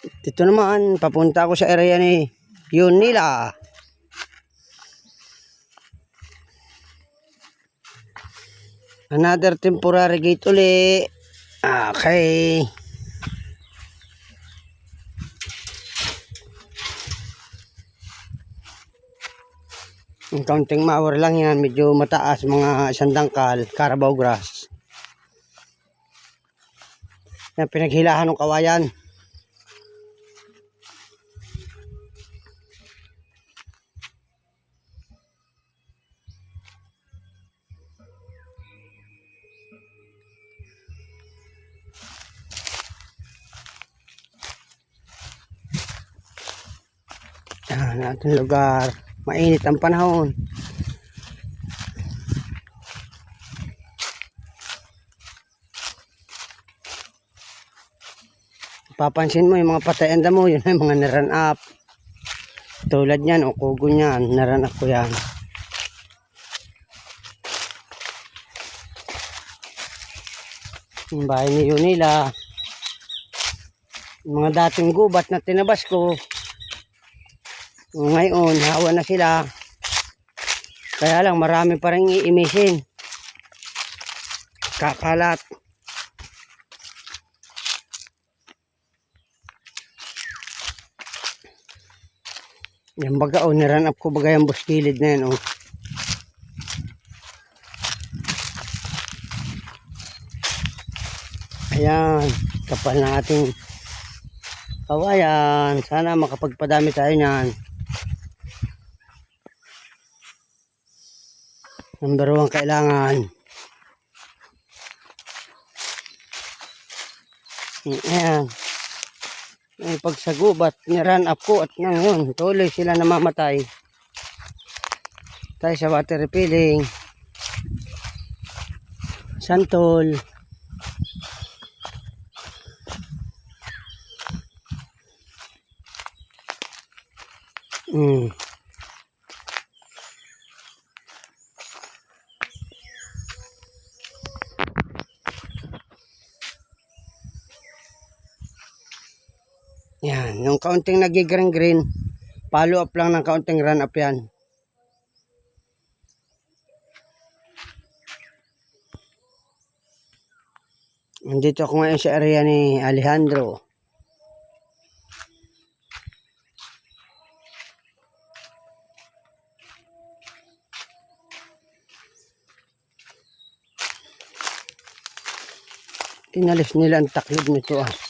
Dito naman, papunta ako sa area ni Yunila. Another temporary gate uli. Okay. Yung counting mower lang yan, medyo mataas, mga isang dangkal, Carabao grass. Yan, pinaghilahan ng kawayan. Yan, ating lugar. Mainit ang panahon. Papansin mo yung mga patayan damo, yun ay mga naran up. Tulad yan, o kugo yan, naran up ko yan. Yung bahay ni Yunila. Yung mga dating gubat na tinabas ko. Ngayon, hawa na sila. Kaya lang, marami pa rin iimisin. Kakalat. Yan baga, niran up ko baga yung buskilid na yan, Ayan, kapal na ating kawayan. Sana makapagpadami tayo niyan. Number 1 kailangan. Ayan. Ay, pagsagubat, niran up ko at ngayon, tuloy sila namamatay. Tayo sa water refilling. Santol. Yan, yung kaunting nag-green, follow up lang ng kaunting run up yan. Nandito ako ngayon sa area ni Alejandro. Tinalis nila ang taklid nito